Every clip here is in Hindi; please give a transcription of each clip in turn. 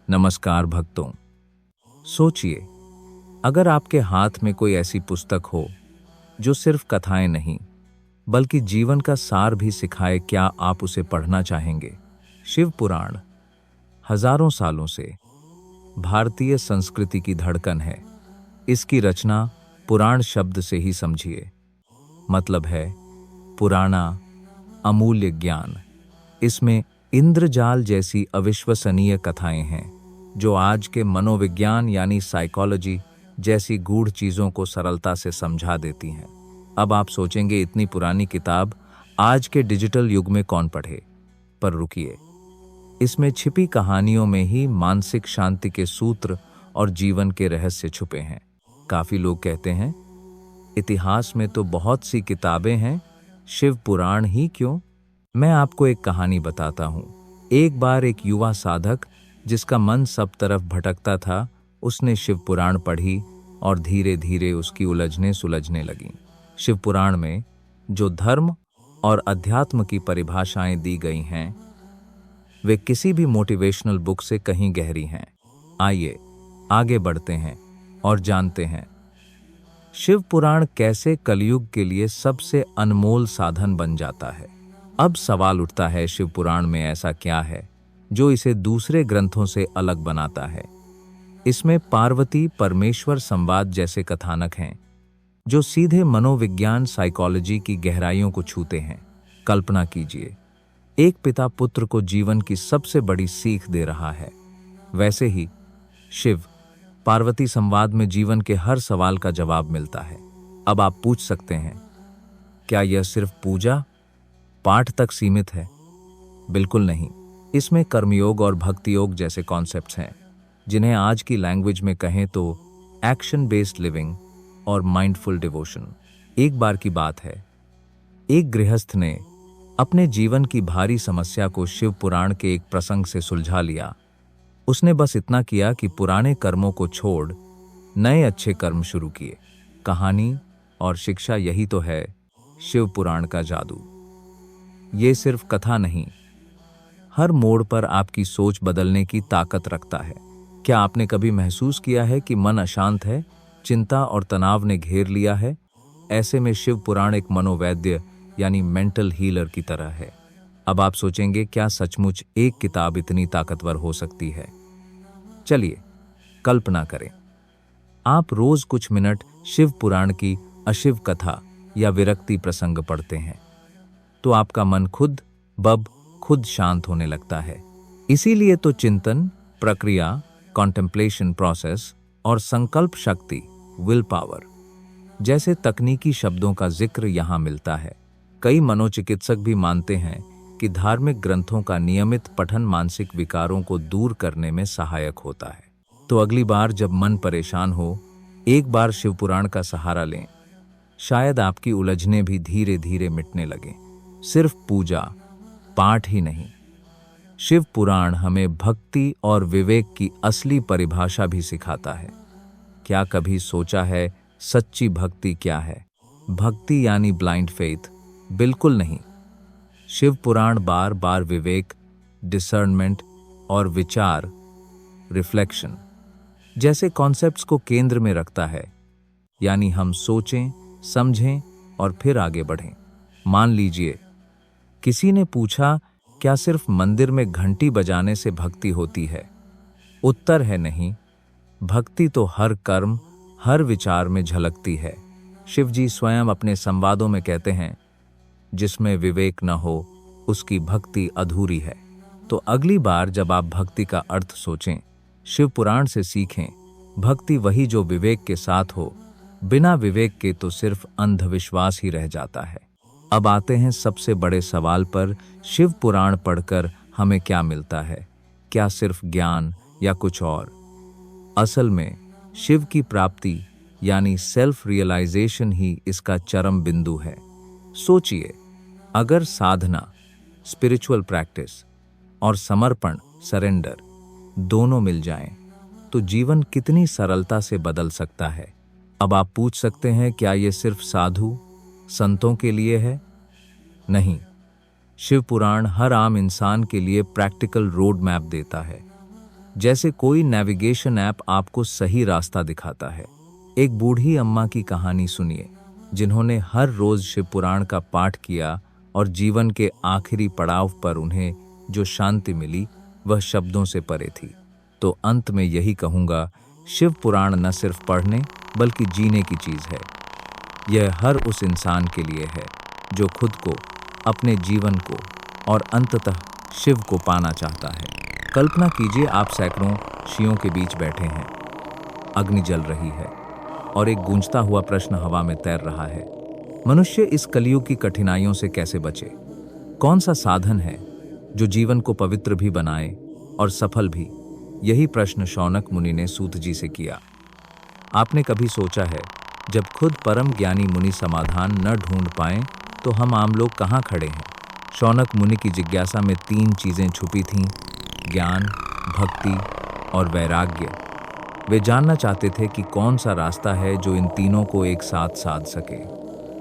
नमस्कार भक्तों। सोचिए, अगर आपके हाथ में कोई ऐसी पुस्तक हो जो सिर्फ कथाएं नहीं बल्कि जीवन का सार भी सिखाए, क्या आप उसे पढ़ना चाहेंगे? शिव पुराण हजारों सालों से भारतीय संस्कृति की धड़कन है। इसकी रचना पुराण शब्द से ही समझिए, मतलब है पुराना, अमूल्य ज्ञान। इसमें इंद्रजाल जैसी अविश्वसनीय कथाएं हैं जो आज के मनोविज्ञान यानी साइकोलॉजी जैसी गूढ़ चीजों को सरलता से समझा देती हैं। अब आप सोचेंगे, इतनी पुरानी किताब आज के डिजिटल युग में कौन पढ़े? पर रुकिए, इसमें छिपी कहानियों में ही मानसिक शांति के सूत्र और जीवन के रहस्य छुपे हैं। काफी लोग कहते हैं, इतिहास में तो बहुत सी किताबें हैं, शिव पुराण ही क्यों? मैं आपको एक कहानी बताता हूँ। एक बार एक युवा साधक जिसका मन सब तरफ भटकता था, उसने शिव पुराण पढ़ी और धीरे धीरे उसकी उलझनें सुलझने लगीं। शिव पुराण में जो धर्म और अध्यात्म की परिभाषाएं दी गई हैं, वे किसी भी मोटिवेशनल बुक से कहीं गहरी हैं। आइए आगे बढ़ते हैं और जानते हैं शिव पुराण कैसे कलयुग के लिए सबसे अनमोल साधन बन जाता है। अब सवाल उठता है, शिव पुराण में ऐसा क्या है जो इसे दूसरे ग्रंथों से अलग बनाता है? इसमें पार्वती परमेश्वर संवाद जैसे कथानक हैं जो सीधे मनोविज्ञान साइकोलॉजी की गहराइयों को छूते हैं। कल्पना कीजिए, एक पिता पुत्र को जीवन की सबसे बड़ी सीख दे रहा है। वैसे ही शिव पार्वती संवाद में जीवन के हर सवाल का जवाब मिलता है। अब आप पूछ सकते हैं, क्या यह सिर्फ पूजा पाठ तक सीमित है? बिल्कुल नहीं। इसमें कर्मयोग और भक्ति योग जैसे कॉन्सेप्ट्स हैं, जिन्हें आज की लैंग्वेज में कहें तो एक्शन बेस्ड लिविंग और माइंडफुल डिवोशन। एक बार की बात है, एक गृहस्थ ने अपने जीवन की भारी समस्या को शिव पुराण के एक प्रसंग से सुलझा लिया। उसने बस इतना किया कि पुराने कर्मों को छोड़ नए अच्छे कर्म शुरू किए। कहानी और शिक्षा यही तो है शिव पुराण का जादू। ये सिर्फ कथा नहीं, हर मोड़ पर आपकी सोच बदलने की ताकत रखता है। क्या आपने कभी महसूस किया है कि मन अशांत है, चिंता और तनाव ने घेर लिया है? ऐसे में शिव पुराण एक मनोवैद्य यानी मेंटल हीलर की तरह है। अब आप सोचेंगे, क्या सचमुच एक किताब इतनी ताकतवर हो सकती है? चलिए कल्पना करें, आप रोज कुछ मिनट शिव पुराण की अशिव कथा या विरक्ति प्रसंग पढ़ते हैं तो आपका मन खुद शांत होने लगता है। इसीलिए तो चिंतन प्रक्रिया, कॉन्टेम्पलेशन प्रोसेस और संकल्प शक्ति, विल पावर जैसे तकनीकी शब्दों का जिक्र यहाँ मिलता है। कई मनोचिकित्सक भी मानते हैं कि धार्मिक ग्रंथों का नियमित पठन मानसिक विकारों को दूर करने में सहायक होता है। तो अगली बार जब मन परेशान हो, एक बार शिव पुराण का सहारा लें। शायद आपकी उलझनें भी धीरे धीरे मिटने लगें। सिर्फ पूजा पाठ ही नहीं, शिव पुराण हमें भक्ति और विवेक की असली परिभाषा भी सिखाता है। क्या कभी सोचा है सच्ची भक्ति क्या है? भक्ति यानी ब्लाइंड फेथ? बिल्कुल नहीं। शिव पुराण बार बार विवेक, डिसर्नमेंट और विचार, रिफ्लेक्शन जैसे कॉन्सेप्ट्स को केंद्र में रखता है। यानी हम सोचें, समझें और फिर आगे बढ़ें। मान लीजिए किसी ने पूछा, क्या सिर्फ मंदिर में घंटी बजाने से भक्ति होती है? उत्तर है नहीं। भक्ति तो हर कर्म, हर विचार में झलकती है। शिव जी स्वयं अपने संवादों में कहते हैं, जिसमें विवेक न हो उसकी भक्ति अधूरी है। तो अगली बार जब आप भक्ति का अर्थ सोचें, शिव पुराण से सीखें। भक्ति वही जो विवेक के साथ हो, बिना विवेक के तो सिर्फ अंधविश्वास ही रह जाता है। अब आते हैं सबसे बड़े सवाल पर, शिव पुराण पढ़कर हमें क्या मिलता है? क्या सिर्फ ज्ञान या कुछ और? असल में शिव की प्राप्ति यानी सेल्फ रियलाइजेशन ही इसका चरम बिंदु है। सोचिए, अगर साधना, स्पिरिचुअल प्रैक्टिस और समर्पण, सरेंडर दोनों मिल जाएं, तो जीवन कितनी सरलता से बदल सकता है। अब आप पूछ सकते हैं, क्या ये सिर्फ साधु संतों के लिए है? नहीं, शिव पुराण हर आम इंसान के लिए प्रैक्टिकल रोड मैप देता है, जैसे कोई नेविगेशन ऐप आपको सही रास्ता दिखाता है। एक बूढ़ी अम्मा की कहानी सुनिए, जिन्होंने हर रोज शिव पुराण का पाठ किया और जीवन के आखिरी पड़ाव पर उन्हें जो शांति मिली वह शब्दों से परे थी। तो अंत में यही कहूँगा, शिव पुराण न सिर्फ पढ़ने बल्कि जीने की चीज़ है। यह हर उस इंसान के लिए है जो खुद को, अपने जीवन को और अंततः शिव को पाना चाहता है। कल्पना कीजिए आप सैकड़ों शियों के बीच बैठे हैं, अग्नि जल रही है और एक गूंजता हुआ प्रश्न हवा में तैर रहा है, मनुष्य इस कलयुग की कठिनाइयों से कैसे बचे? कौन सा साधन है जो जीवन को पवित्र भी बनाए और सफल भी? यही प्रश्न शौनक मुनि ने सूत जी से किया। आपने कभी सोचा है, जब खुद परम ज्ञानी मुनि समाधान न ढूंढ पाएं तो हम आम लोग कहाँ खड़े हैं? शौनक मुनि की जिज्ञासा में 3 चीजें छुपी थीं: ज्ञान, भक्ति और वैराग्य। वे जानना चाहते थे कि कौन सा रास्ता है जो इन तीनों को एक साथ साध सके।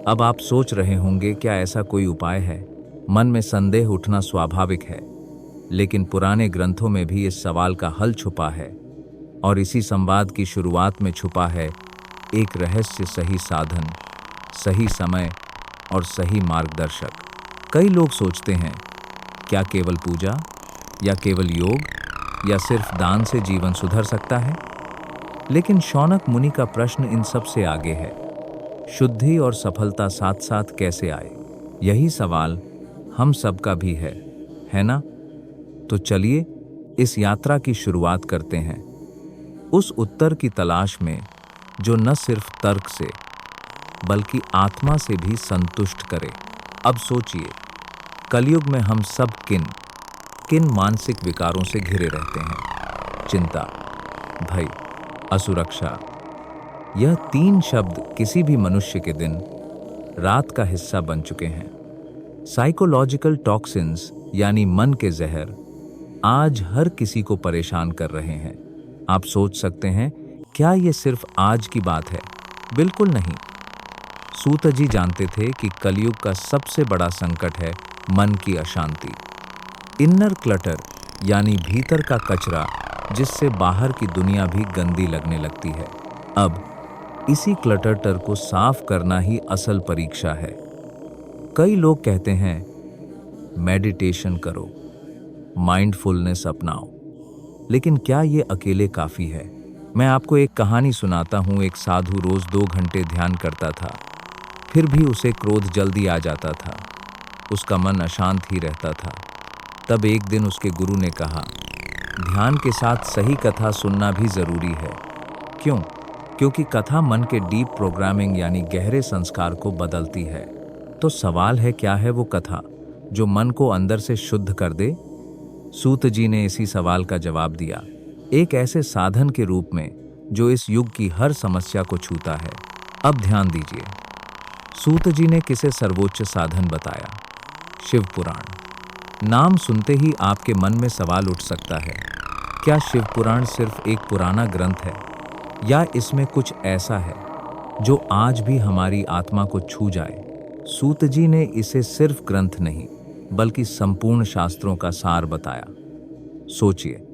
अब आप सोच रहे होंगे, क्या ऐसा कोई उपाय है? मन में संदेह उठना स्वाभाविक है, लेकिन पुराने ग्रंथों में भी इस सवाल का हल छुपा है और इसी संवाद की शुरुआत में छुपा है एक रहस्य: सही साधन, सही समय और सही मार्गदर्शक। कई लोग सोचते हैं, क्या केवल पूजा या केवल योग या सिर्फ दान से जीवन सुधर सकता है? लेकिन शौनक मुनि का प्रश्न इन सब से आगे है। शुद्धि और सफलता साथ साथ कैसे आए? यही सवाल हम सबका भी है ना? तो चलिए इस यात्रा की शुरुआत करते हैं, उस उत्तर की तलाश में जो न सिर्फ तर्क से बल्कि आत्मा से भी संतुष्ट करे। अब सोचिए, कलयुग में हम सब किन मानसिक विकारों से घिरे रहते हैं? चिंता, भय, असुरक्षा। यह 3 शब्द किसी भी मनुष्य के दिन रात का हिस्सा बन चुके हैं। साइकोलॉजिकल टॉक्सिन्स यानी मन के जहर आज हर किसी को परेशान कर रहे हैं। आप सोच सकते हैं, क्या ये सिर्फ आज की बात है? बिल्कुल नहीं। सूत जी जानते थे कि कलयुग का सबसे बड़ा संकट है मन की अशांति, इनर क्लटर यानी भीतर का कचरा, जिससे बाहर की दुनिया भी गंदी लगने लगती है। अब इसी क्लटर को साफ करना ही असल परीक्षा है। कई लोग कहते हैं, मेडिटेशन करो, माइंडफुलनेस अपनाओ, लेकिन क्या ये अकेले काफी है? मैं आपको एक कहानी सुनाता हूँ। एक साधु रोज 2 घंटे ध्यान करता था, फिर भी उसे क्रोध जल्दी आ जाता था। उसका मन अशांत ही रहता था। तब एक दिन उसके गुरु ने कहा, ध्यान के साथ सही कथा सुनना भी जरूरी है। क्यों? क्योंकि कथा मन के डीप प्रोग्रामिंग यानी गहरे संस्कार को बदलती है। तो सवाल है, क्या है वो कथा जो मन को अंदर से शुद्ध कर दे? सूत जी ने इसी सवाल का जवाब दिया, एक ऐसे साधन के रूप में जो इस युग की हर समस्या को छूता है। अब ध्यान दीजिए, सूत जी ने किसे सर्वोच्च साधन बताया? शिव पुराण। नाम सुनते ही आपके मन में सवाल उठ सकता है, क्या शिव पुराण सिर्फ एक पुराना ग्रंथ है, या इसमें कुछ ऐसा है जो आज भी हमारी आत्मा को छू जाए? सूत जी ने इसे सिर्फ ग्रंथ नहीं बल्कि संपूर्ण शास्त्रों का सार बताया। सोचिए,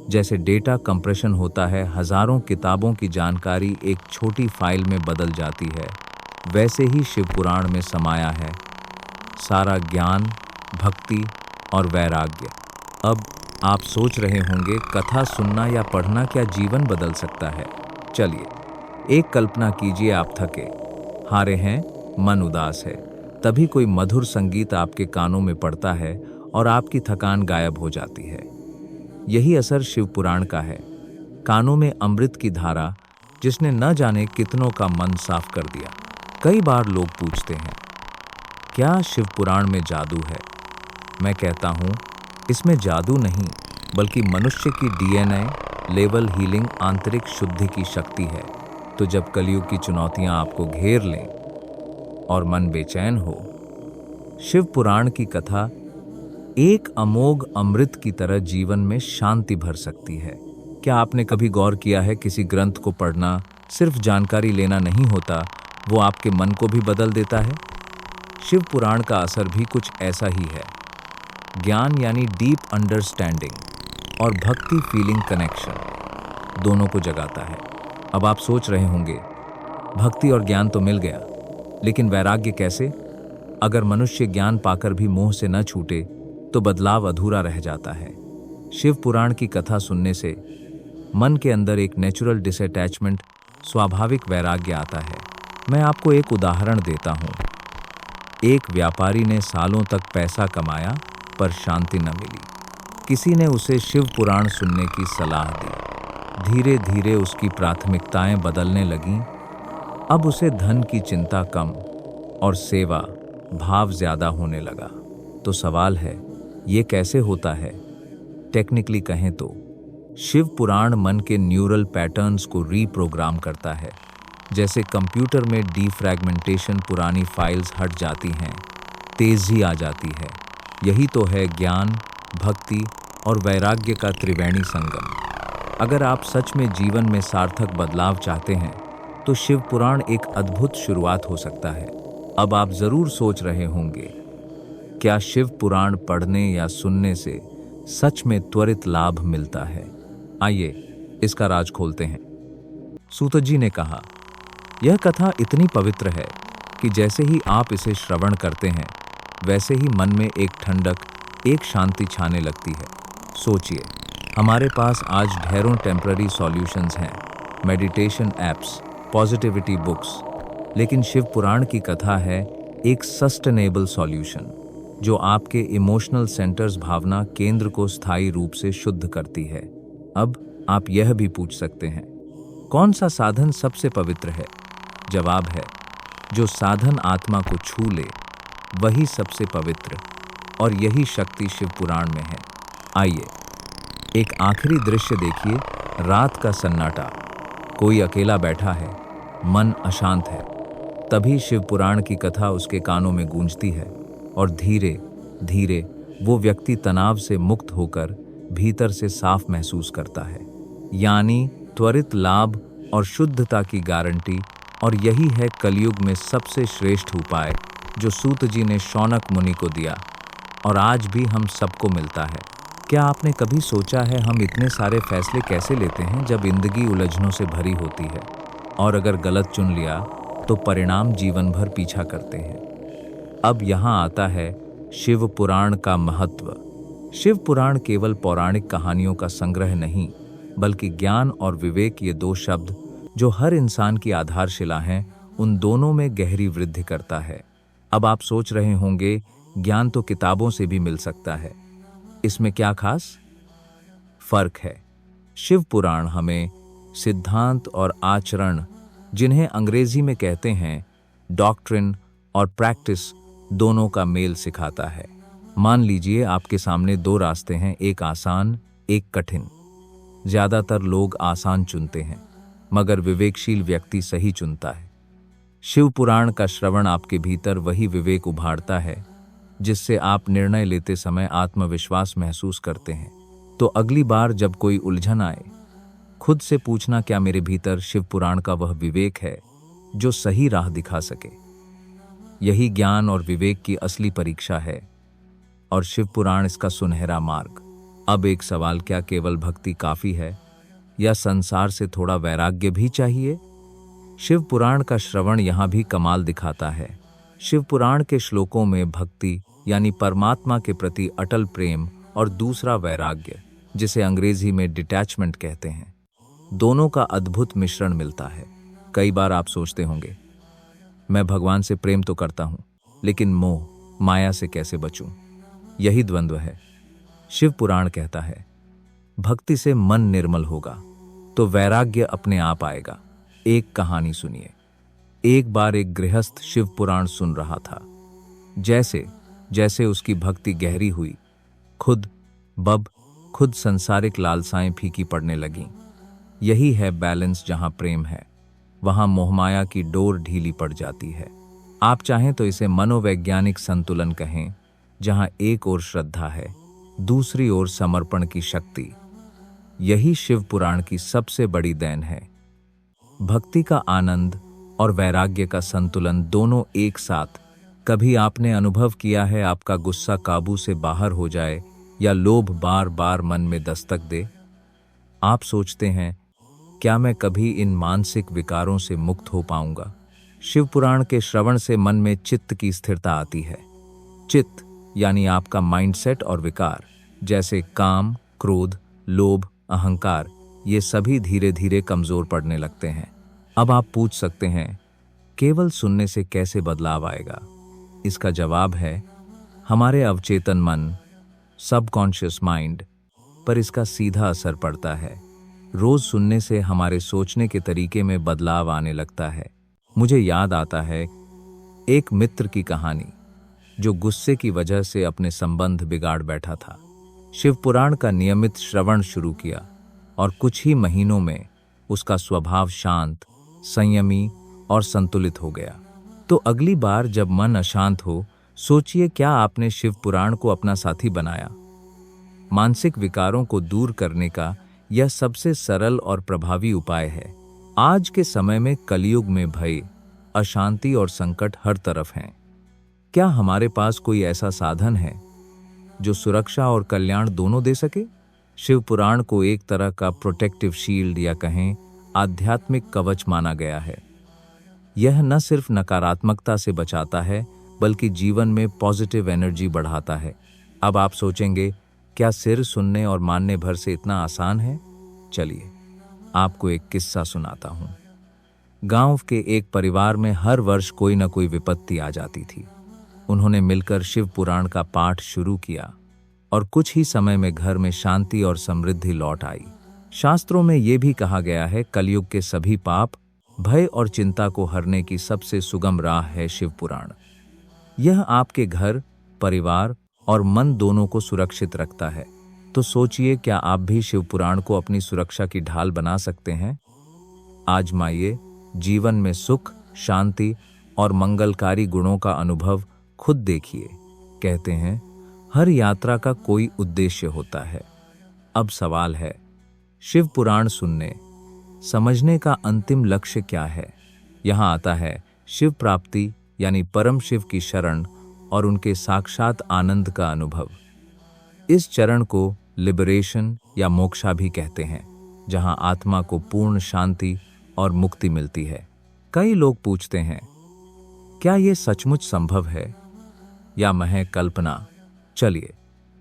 जैसे डेटा कंप्रेशन होता है, हजारों किताबों की जानकारी एक छोटी फाइल में बदल जाती है, वैसे ही शिव पुराण में समाया है सारा ज्ञान, भक्ति और वैराग्य। अब आप सोच रहे होंगे, कथा सुनना या पढ़ना क्या जीवन बदल सकता है? चलिए एक कल्पना कीजिए, आप थके हारे हैं, मन उदास है, तभी कोई मधुर संगीत आपके कानों में पड़ता है और आपकी थकान गायब हो जाती है। यही असर शिव पुराण का है, कानों में अमृत की धारा जिसने न जाने कितनों का मन साफ कर दिया। कई बार लोग पूछते हैं, क्या शिव पुराण में जादू है? मैं कहता हूँ, इसमें जादू नहीं बल्कि मनुष्य की डीएनए लेवल हीलिंग आंतरिक शुद्धि की शक्ति है। तो जब कलयुग की चुनौतियां आपको घेर लें और मन बेचैन हो, शिव पुराण की कथा एक अमोघ अमृत की तरह जीवन में शांति भर सकती है। क्या आपने कभी गौर किया है, किसी ग्रंथ को पढ़ना सिर्फ जानकारी लेना नहीं होता, वो आपके मन को भी बदल देता है। शिव पुराण का असर भी कुछ ऐसा ही है। ज्ञान यानी डीप अंडरस्टैंडिंग और भक्ति फीलिंग कनेक्शन दोनों को जगाता है। अब आप सोच रहे होंगे, भक्ति और ज्ञान तो मिल गया, लेकिन वैराग्य कैसे? अगर मनुष्य ज्ञान पाकर भी मोह से न छूटे तो बदलाव अधूरा रह जाता है। शिव पुराण की कथा सुनने से मन के अंदर एक नेचुरल डिसअटैचमेंट, स्वाभाविक वैराग्य आता है। मैं आपको एक उदाहरण देता हूँ। एक व्यापारी ने सालों तक पैसा कमाया पर शांति न मिली। किसी ने उसे शिव पुराण सुनने की सलाह दी। धीरे धीरे उसकी प्राथमिकताएं बदलने लगीं। अब उसे धन की चिंता कम और सेवा भाव ज्यादा होने लगा। तो सवाल है, ये कैसे होता है? टेक्निकली कहें तो शिव पुराण मन के न्यूरल पैटर्न्स को रीप्रोग्राम करता है। जैसे कंप्यूटर में डीफ्रैगमेंटेशन, पुरानी फाइल्स हट जाती हैं, तेजी आ जाती है। यही तो है ज्ञान, भक्ति और वैराग्य का त्रिवेणी संगम। अगर आप सच में जीवन में सार्थक बदलाव चाहते हैं तो शिव पुराण एक अद्भुत शुरुआत हो सकता है। अब आप जरूर सोच रहे होंगे, क्या शिव पुराण पढ़ने या सुनने से सच में त्वरित लाभ मिलता है? आइए इसका राज खोलते हैं। सूत जी ने कहा, यह कथा इतनी पवित्र है कि जैसे ही आप इसे श्रवण करते हैं वैसे ही मन में एक ठंडक, एक शांति छाने लगती है। सोचिए, हमारे पास आज ढेरों टेम्पररी सॉल्यूशंस हैं, मेडिटेशन एप्स, पॉजिटिविटी बुक्स, लेकिन शिव पुराण की कथा है एक सस्टेनेबल सॉल्यूशन जो आपके इमोशनल सेंटर्स, भावना केंद्र को स्थायी रूप से शुद्ध करती है। अब आप यह भी पूछ सकते हैं, कौन सा साधन सबसे पवित्र है? जवाब है, जो साधन आत्मा को छू ले वही सबसे पवित्र, और यही शक्ति शिव पुराण में है। आइए एक आखिरी दृश्य देखिए। रात का सन्नाटा, कोई अकेला बैठा है, मन अशांत है। तभी शिव पुराण की कथा उसके कानों में गूंजती है और धीरे धीरे वो व्यक्ति तनाव से मुक्त होकर भीतर से साफ महसूस करता है। यानी त्वरित लाभ और शुद्धता की गारंटी। और यही है कलयुग में सबसे श्रेष्ठ उपाय जो सूत जी ने शौनक मुनि को दिया और आज भी हम सबको मिलता है। क्या आपने कभी सोचा है हम इतने सारे फैसले कैसे लेते हैं जब जिंदगी उलझनों से भरी होती है, और अगर गलत चुन लिया तो परिणाम जीवन भर पीछा करते हैं। अब यहाँ आता है शिव पुराण का महत्व। शिव पुराण केवल पौराणिक कहानियों का संग्रह नहीं, बल्कि ज्ञान और विवेक, ये दो शब्द जो हर इंसान की आधारशिला हैं, उन दोनों में गहरी वृद्धि करता है। अब आप सोच रहे होंगे, ज्ञान तो किताबों से भी मिल सकता है, इसमें क्या खास फर्क है? शिव पुराण हमें सिद्धांत और आचरण, जिन्हें अंग्रेजी में कहते हैं डॉक्ट्रिन और प्रैक्टिस, दोनों का मेल सिखाता है। मान लीजिए आपके सामने दो रास्ते हैं, एक आसान, एक कठिन। ज्यादातर लोग आसान चुनते हैं, मगर विवेकशील व्यक्ति सही चुनता है। शिव पुराण का श्रवण आपके भीतर वही विवेक उभारता है जिससे आप निर्णय लेते समय आत्मविश्वास महसूस करते हैं। तो अगली बार जब कोई उलझन आए, खुद से पूछना, क्या मेरे भीतर शिव पुराण का वह विवेक है जो सही राह दिखा सके? यही ज्ञान और विवेक की असली परीक्षा है, और शिव पुराण इसका सुनहरा मार्ग। अब एक सवाल, क्या केवल भक्ति काफी है या संसार से थोड़ा वैराग्य भी चाहिए? शिव पुराण का श्रवण यहाँ भी कमाल दिखाता है। शिव पुराण के श्लोकों में भक्ति यानी परमात्मा के प्रति अटल प्रेम और दूसरा वैराग्य, जिसे अंग्रेजी में डिटैचमेंट कहते हैं, दोनों का अद्भुत मिश्रण मिलता है। कई बार आप सोचते होंगे, मैं भगवान से प्रेम तो करता हूं, लेकिन मोह, माया से कैसे बचूं? यही द्वंद्व है। शिव पुराण कहता है, भक्ति से मन निर्मल होगा तो वैराग्य अपने आप आएगा। एक कहानी सुनिए। एक बार एक गृहस्थ शिव पुराण सुन रहा था। जैसे जैसे उसकी भक्ति गहरी हुई, खुद संसारिक लालसाएं फीकी पड़ने लगीं। यही है बैलेंस। जहां प्रेम है वहां मोहमाया की डोर ढीली पड़ जाती है। आप चाहें तो इसे मनोवैज्ञानिक संतुलन कहें, जहां एक ओर श्रद्धा है, दूसरी ओर समर्पण की शक्ति। यही शिव पुराण की सबसे बड़ी देन है। भक्ति का आनंद और वैराग्य का संतुलन दोनों एक साथ कभी आपने अनुभव किया है आपका गुस्सा काबू से बाहर हो जाए या लोभ बार बार मन में दस्तक दे? आप सोचते हैं, क्या मैं कभी इन मानसिक विकारों से मुक्त हो पाऊंगा? शिव पुराण के श्रवण से मन में चित्त की स्थिरता आती है। चित्त यानी आपका माइंडसेट और विकार, जैसे काम, क्रोध, लोभ, अहंकार, ये सभी धीरे धीरे कमजोर पड़ने लगते हैं। अब आप पूछ सकते हैं, केवल सुनने से कैसे बदलाव आएगा? इसका जवाब है, हमारे अवचेतन मन, सबकॉन्शियस माइंड पर इसका सीधा असर पड़ता है। रोज सुनने से हमारे सोचने के तरीके में बदलाव आने लगता है। मुझे याद आता है एक मित्र की कहानी, जो गुस्से की वजह से अपने संबंध बिगाड़ बैठा था। शिव पुराण का नियमित श्रवण शुरू किया और कुछ ही महीनों में उसका स्वभाव शांत, संयमी और संतुलित हो गया। तो अगली बार जब मन अशांत हो, सोचिए क्या आपने शिव पुराण को अपना साथी बनाया। मानसिक विकारों को दूर करने का यह सबसे सरल और प्रभावी उपाय है। आज के समय में कलयुग में भय, अशांति और संकट हर तरफ हैं। क्या हमारे पास कोई ऐसा साधन है जो सुरक्षा और कल्याण दोनों दे सके? शिव पुराण को एक तरह का प्रोटेक्टिव शील्ड या कहें आध्यात्मिक कवच माना गया है। यह न सिर्फ नकारात्मकता से बचाता है, बल्कि जीवन में पॉजिटिव एनर्जी बढ़ाता है। अब आप सोचेंगे, क्या सिर्फ सुनने और मानने भर से इतना आसान है? चलिए आपको एक किस्सा सुनाता हूँ। गांव के एक परिवार में हर वर्ष कोई न कोई विपत्ति आ जाती थी। उन्होंने मिलकर शिव पुराण का पाठ शुरू किया और कुछ ही समय में घर में शांति और समृद्धि लौट आई। शास्त्रों में यह भी कहा गया है, कलयुग के सभी पाप, भय और चिंता को हरने की सबसे सुगम राह है शिव पुराण। यह आपके घर, परिवार और मन दोनों को सुरक्षित रखता है। तो सोचिए, क्या आप भी शिव पुराण को अपनी सुरक्षा की ढाल बना सकते हैं? आजमाइए, जीवन में सुख, शांति और मंगलकारी गुणों का अनुभव खुद देखिए। कहते हैं, हर यात्रा का कोई उद्देश्य होता है। अब सवाल है, शिव पुराण सुनने, समझने का अंतिम लक्ष्य क्या है? यहाँ आता है शिव प्राप्ति, यानी परम शिव की शरण और उनके साक्षात आनंद का अनुभव। इस चरण को लिबरेशन या मोक्षा भी कहते हैं, जहां आत्मा को पूर्ण शांति और मुक्ति मिलती है। कई लोग पूछते हैं, क्या यह सचमुच संभव है या महज कल्पना? चलिए,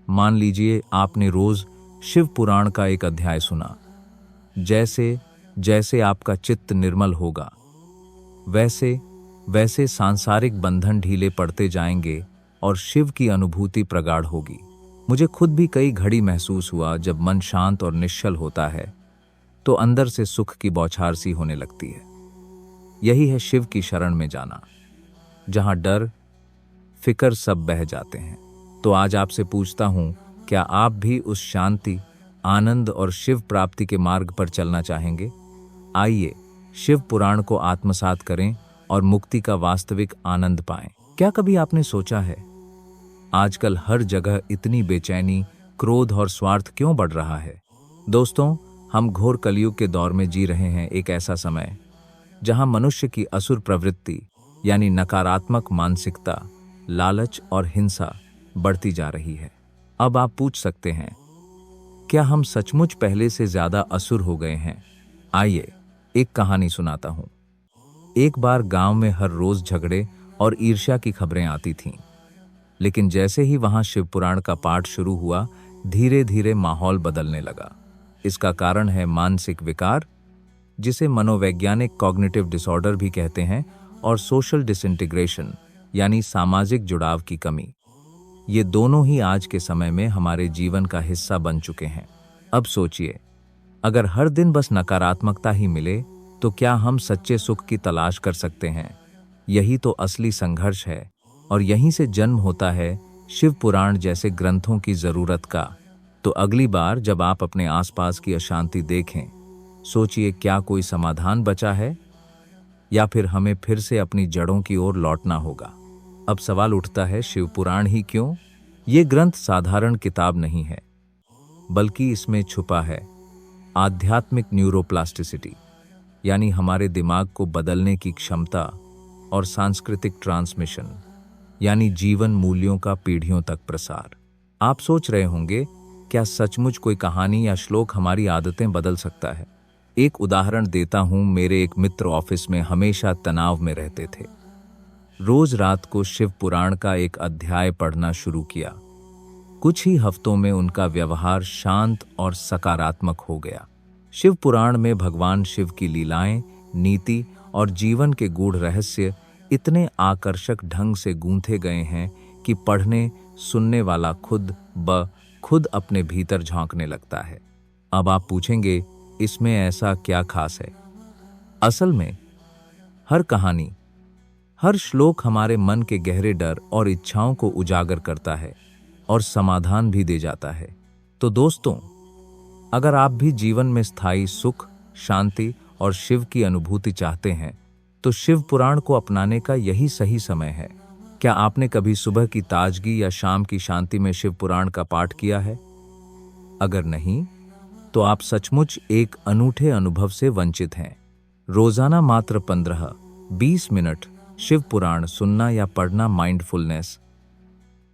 मान लीजिए आपने रोज शिव पुराण का एक अध्याय सुना। जैसे जैसे आपका चित्त निर्मल होगा, वैसे वैसे सांसारिक बंधन ढीले पड़ते जाएंगे और शिव की अनुभूति प्रगाढ़ होगी। मुझे खुद भी कई घड़ी महसूस हुआ, जब मन शांत और निश्चल होता है तो अंदर से सुख की बौछार सी होने लगती है। यही है शिव की शरण में जाना, जहां डर, फिक्र सब बह जाते हैं। तो आज आपसे पूछता हूं, क्या आप भी उस शांति, आनंद और शिव प्राप्ति के मार्ग पर चलना चाहेंगे? आइए, शिव पुराण को आत्मसात करें और मुक्ति का वास्तविक आनंद पाएं। क्या कभी आपने सोचा है, आजकल हर जगह इतनी बेचैनी, क्रोध और स्वार्थ क्यों बढ़ रहा है? दोस्तों, हम घोर कलयुग के दौर में जी रहे हैं। एक ऐसा समय जहां मनुष्य की असुर प्रवृत्ति यानी नकारात्मक मानसिकता, लालच और हिंसा बढ़ती जा रही है। अब आप पूछ सकते हैं, क्या हम सचमुच पहले से ज्यादा असुर हो गए हैं? आइए एक कहानी सुनाता हूं। एक बार गांव में हर रोज झगड़े और ईर्ष्या की खबरें आती थीं। लेकिन जैसे ही वहां शिव पुराण का पाठ शुरू हुआ, धीरे धीरे माहौल बदलने लगा। इसका कारण है मानसिक विकार, जिसे मनोवैज्ञानिक कॉग्निटिव डिसऑर्डर भी कहते हैं, और सोशल डिसइंटीग्रेशन यानी सामाजिक जुड़ाव की कमी। ये दोनों ही आज के समय में हमारे जीवन का हिस्सा बन चुके हैं। अब सोचिए, अगर हर दिन बस नकारात्मकता ही मिले तो क्या हम सच्चे सुख की तलाश कर सकते हैं? यही तो असली संघर्ष है और यहीं से जन्म होता है शिव पुराण जैसे ग्रंथों की जरूरत का। तो अगली बार जब आप अपने आसपास की अशांति देखें, सोचिए, क्या कोई समाधान बचा है या फिर हमें फिर से अपनी जड़ों की ओर लौटना होगा? अब सवाल उठता है, शिव पुराण ही क्यों? ये ग्रंथ साधारण किताब नहीं है, बल्कि इसमें छुपा है आध्यात्मिक न्यूरोप्लास्टिसिटी, यानी हमारे दिमाग को बदलने की क्षमता, और सांस्कृतिक ट्रांसमिशन, यानी जीवन मूल्यों का पीढ़ियों तक प्रसार। आप सोच रहे होंगे, क्या सचमुच कोई कहानी या श्लोक हमारी आदतें बदल सकता है? एक उदाहरण देता हूं। मेरे एक मित्र ऑफिस में हमेशा तनाव में रहते थे। रोज रात को शिव पुराण का एक अध्याय पढ़ना शुरू किया। कुछ ही हफ्तों में उनका व्यवहार शांत और सकारात्मक हो गया। शिव पुराण में भगवान शिव की लीलाएं, नीति और जीवन के गूढ़ रहस्य इतने आकर्षक ढंग से गूंथे गए हैं कि पढ़ने सुनने वाला खुद अपने भीतर झांकने लगता है। अब आप पूछेंगे, इसमें ऐसा क्या खास है? असल में हर कहानी, हर श्लोक हमारे मन के गहरे डर और इच्छाओं को उजागर करता है और समाधान भी दे जाता है। तो दोस्तों, अगर आप भी जीवन में स्थायी सुख, शांति और शिव की अनुभूति चाहते हैं, तो शिव पुराण को अपनाने का यही सही समय है। क्या आपने कभी सुबह की ताजगी या शाम की शांति में शिव पुराण का पाठ किया है? अगर नहीं, तो आप सचमुच एक अनूठे अनुभव से वंचित हैं। रोजाना मात्र 15-20 मिनट शिव पुराण सुनना या पढ़ना माइंडफुलनेस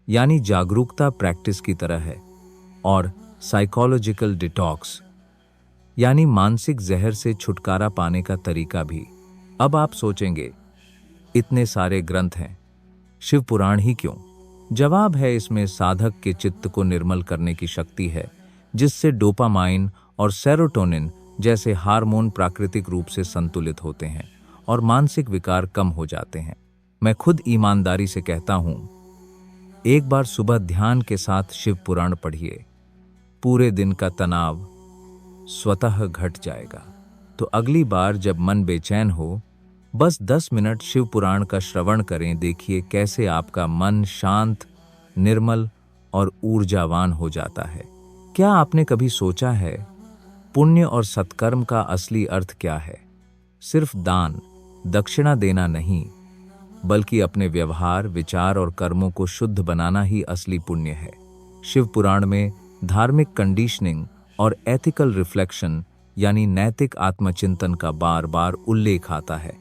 यानी जागरूकता प्रैक्टिस की तरह है, और साइकोलॉजिकल डिटॉक्स यानी मानसिक जहर से छुटकारा पाने का तरीका भी। अब आप सोचेंगे, इतने सारे ग्रंथ हैं, शिव पुराण ही क्यों? जवाब है, इसमें साधक के चित्त को निर्मल करने की शक्ति है, जिससे डोपामाइन और सेरोटोनिन जैसे हार्मोन प्राकृतिक रूप से संतुलित होते हैं और मानसिक विकार कम हो जाते हैं। मैं खुद ईमानदारी से कहता हूं, एक बार सुबह ध्यान के साथ शिव पुराण पढ़िए, पूरे दिन का तनाव स्वतः घट जाएगा। तो अगली बार जब मन बेचैन हो, बस 10 मिनट शिव पुराण का श्रवण करें। देखिए कैसे आपका मन शांत, निर्मल और ऊर्जावान हो जाता है। क्या आपने कभी सोचा है, पुण्य और सत्कर्म का असली अर्थ क्या है? सिर्फ दान, दक्षिणा देना नहीं, बल्कि अपने व्यवहार, विचार और कर्मों को शुद्ध बनाना ही असली पुण्य है। शिव पुराण में धार्मिक कंडीशनिंग और एथिकल रिफ्लेक्शन यानी नैतिक आत्मचिंतन का बार बार उल्लेख आता है।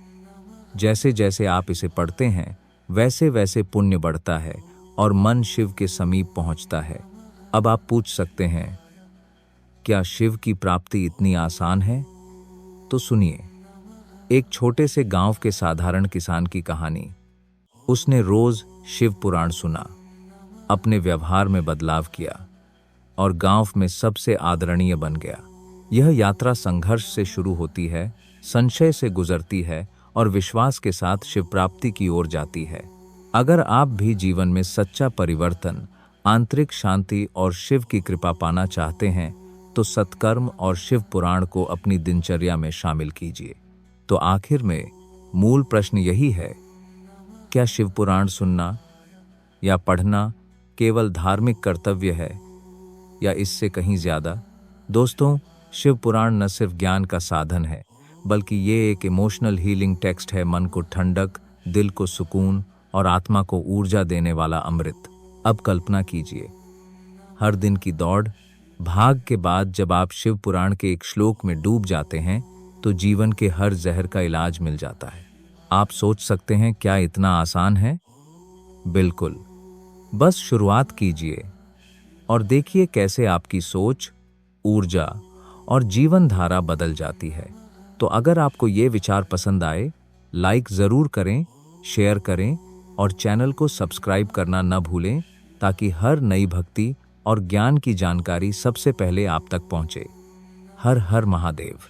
जैसे जैसे आप इसे पढ़ते हैं, वैसे वैसे पुण्य बढ़ता है और मन शिव के समीप पहुंचता है। अब आप पूछ सकते हैं, क्या शिव की प्राप्ति इतनी आसान है? तो सुनिए, एक छोटे से गांव के साधारण किसान की कहानी। उसने रोज शिव पुराण सुना, अपने व्यवहार में बदलाव किया और गांव में सबसे आदरणीय बन गया। यह यात्रा संघर्ष से शुरू होती है, संशय से गुजरती है और विश्वास के साथ शिव प्राप्ति की ओर जाती है। अगर आप भी जीवन में सच्चा परिवर्तन, आंतरिक शांति और शिव की कृपा पाना चाहते हैं, तो सत्कर्म और शिव पुराण को अपनी दिनचर्या में शामिल कीजिए। तो आखिर में मूल प्रश्न यही है, क्या शिव पुराण सुनना या पढ़ना केवल धार्मिक कर्तव्य है या इससे कहीं ज्यादा? दोस्तों, शिव पुराण न सिर्फ ज्ञान का साधन है, बल्कि ये एक इमोशनल हीलिंग टेक्स्ट है। मन को ठंडक, दिल को सुकून और आत्मा को ऊर्जा देने वाला अमृत। अब कल्पना कीजिए, हर दिन की दौड़ भाग के बाद जब आप शिव पुराण के एक श्लोक में डूब जाते हैं, तो जीवन के हर जहर का इलाज मिल जाता है। आप सोच सकते हैं, क्या इतना आसान है? बिल्कुल, बस शुरुआत कीजिए और देखिए कैसे आपकी सोच, ऊर्जा और जीवन धारा बदल जाती है। तो अगर आपको ये विचार पसंद आए, लाइक जरूर करें, शेयर करें और चैनल को सब्सक्राइब करना न भूलें, ताकि हर नई भक्ति और ज्ञान की जानकारी सबसे पहले आप तक पहुंचे। हर हर महादेव।